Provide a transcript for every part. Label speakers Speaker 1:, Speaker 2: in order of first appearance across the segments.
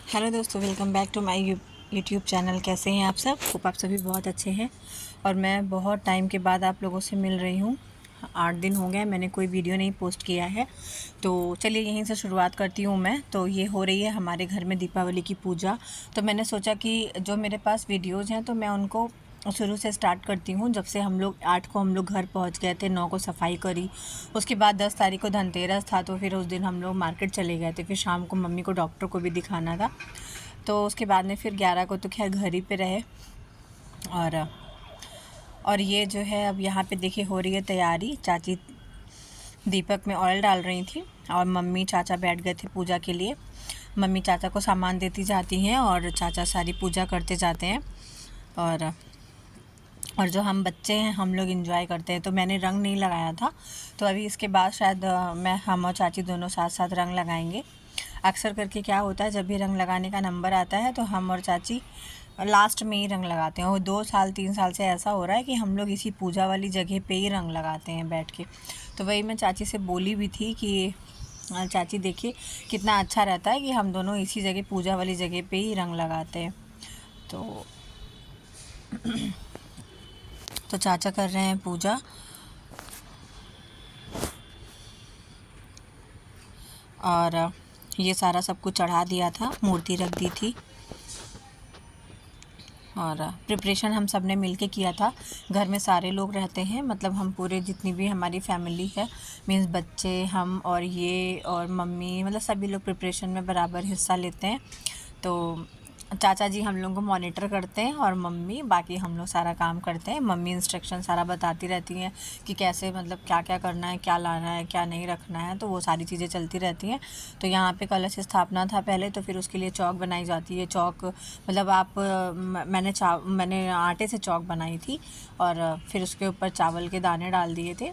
Speaker 1: Hello दोस्तों, welcome back to my YouTube channel. कैसे हैं आप सब? होप आप सभी बहुत अच्छे हैं। और मैं बहुत टाइम के बाद आप लोगों से मिल रही हूँ। 8 दिन हो गए मैंने कोई वीडियो नहीं पोस्ट किया है, तो चलिए यहीं से शुरुआत करती हूँ मैं। तो ये हो रही है हमारे घर में दीपावली की पूजा। तो मैंने सोचा कि जो मेरे पास वीडियोज़ हैं तो मैं उनको शुरू से स्टार्ट करती हूँ। जब से हम लोग 8 को हम लोग घर पहुँच गए थे, 9 को सफाई करी, उसके बाद 10 तारीख को धनतेरस था, तो फिर उस दिन हम लोग मार्केट चले गए थे। फिर शाम को मम्मी को डॉक्टर को भी दिखाना था, तो उसके बाद में फिर 11 को तो खैर घर ही पे रहे। और ये जो है अब यहाँ पे देखिए हो रही है तैयारी। चाची दीपक में ऑयल डाल रही थी और मम्मी चाचा बैठ गए थे पूजा के लिए। मम्मी चाचा को सामान देती जाती हैं और चाचा सारी पूजा करते जाते हैं। और जो हम बच्चे हैं हम लोग एंजॉय करते हैं। तो मैंने रंग नहीं लगाया था, तो अभी इसके बाद शायद हम और चाची दोनों साथ साथ रंग लगाएंगे। अक्सर करके क्या होता है, जब भी रंग लगाने का नंबर आता है तो हम और चाची लास्ट में ही रंग लगाते हैं। और 2 साल 3 साल से ऐसा हो रहा है कि हम लोग इसी पूजा वाली जगह पे ही रंग लगाते हैं बैठ के। तो वही मैं चाची से बोली भी थी कि चाची देखिए कितना अच्छा रहता है कि हम दोनों इसी जगह पूजा वाली जगह पे ही रंग लगाते हैं। तो चाचा कर रहे हैं पूजा। और ये सारा सब कुछ चढ़ा दिया था, मूर्ति रख दी थी। और प्रिपरेशन हम सब ने मिल के किया था। घर में सारे लोग रहते हैं, मतलब हम पूरे जितनी भी हमारी फैमिली है, मीन्स बच्चे, हम और ये और मम्मी, मतलब सभी लोग प्रिपरेशन में बराबर हिस्सा लेते हैं। तो चाचा जी हम लोगों को मॉनिटर करते हैं और मम्मी बाकी हम लोग सारा काम करते हैं। मम्मी इंस्ट्रक्शन सारा बताती रहती हैं कि कैसे, मतलब क्या क्या करना है, क्या लाना है, क्या नहीं रखना है, तो वो सारी चीज़ें चलती रहती हैं। तो यहाँ पे कलश स्थापना था पहले, तो फिर उसके लिए चौक बनाई जाती है। चौक मतलब मैंने आटे से चौक बनाई थी और फिर उसके ऊपर चावल के दाने डाल दिए थे।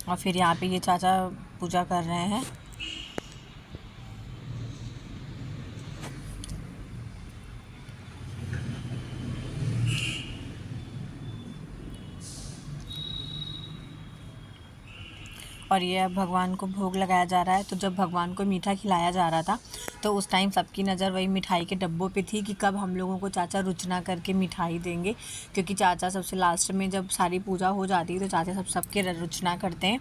Speaker 1: और फिर यहाँ पे ये चाचा पूजा कर रहे हैं। और ये अब भगवान को भोग लगाया जा रहा है। तो जब भगवान को मीठा खिलाया जा रहा था तो उस टाइम सबकी नज़र वही मिठाई के डब्बों पे थी कि कब हम लोगों को चाचा रुचना करके मिठाई देंगे, क्योंकि चाचा सबसे लास्ट में जब सारी पूजा हो जाती है तो चाचा सबके रुचना करते हैं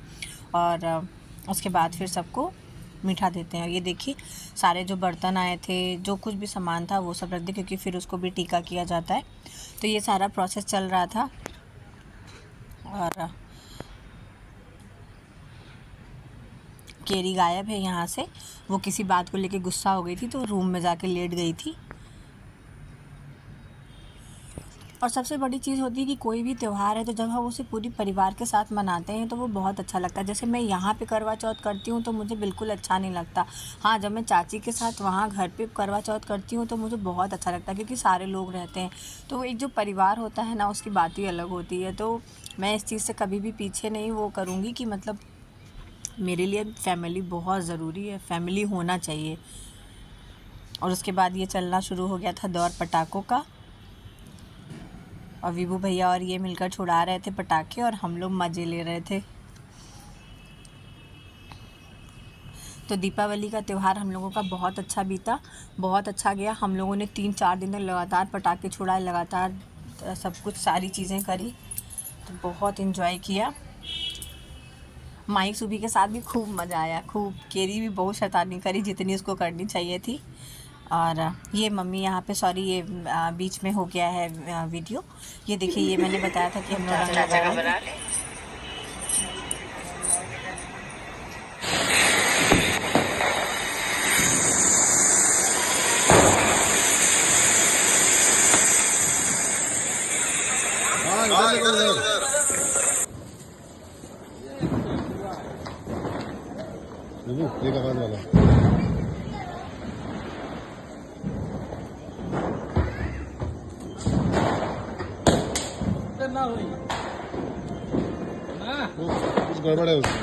Speaker 1: और उसके बाद फिर सबको मीठा देते हैं। और ये देखिए सारे जो बर्तन आए थे, जो कुछ भी सामान था वो सब रख दिए, क्योंकि फिर उसको भी टीका किया जाता है। तो ये सारा प्रोसेस चल रहा था। और केरी गायब है यहाँ से, वो किसी बात को लेके गुस्सा हो गई थी तो रूम में जाके लेट गई थी। और सबसे बड़ी चीज़ होती है कि कोई भी त्यौहार है तो जब हम उसे पूरी परिवार के साथ मनाते हैं तो वो बहुत अच्छा लगता है। जैसे मैं यहाँ पे करवा चौथ करती हूँ तो मुझे बिल्कुल अच्छा नहीं लगता। हाँ, जब मैं चाची के साथ वहाँ घर पे करवा चौथ करती हूँ तो मुझे बहुत अच्छा लगता है, क्योंकि सारे लोग रहते हैं। तो एक जो परिवार होता है ना, उसकी बात ही अलग होती है। तो मैं इस चीज़ से कभी भी पीछे नहीं वो करूँगी कि मतलब मेरे लिए फैमिली बहुत ज़रूरी है, फैमिली होना चाहिए। और उसके बाद ये चलना शुरू हो गया था दौर पटाखों का। और विभू भैया और ये मिलकर छुड़ा रहे थे पटाखे और हम लोग मज़े ले रहे थे। तो दीपावली का त्यौहार हम लोगों का बहुत अच्छा बीता, बहुत अच्छा गया। हम लोगों ने 3-4 दिन तक लगातार पटाखे छुड़ाए, लगातार सब कुछ सारी चीज़ें करी, तो बहुत इन्जॉय किया। माई सुबी के साथ भी खूब मज़ा आया, खूब। केरी भी बहुत शैतानी करी जितनी उसको करनी चाहिए थी। और ये मम्मी यहाँ पे, सॉरी ये बीच में हो गया है वीडियो। ये देखिए, ये मैंने बताया था कि हम लोग रंग लगाएंगे।
Speaker 2: एक आवाज वाला ना हुई ना, कुछ गड़बड़ है उसमें।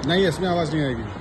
Speaker 2: नहीं, इसमें आवाज नहीं आएगी।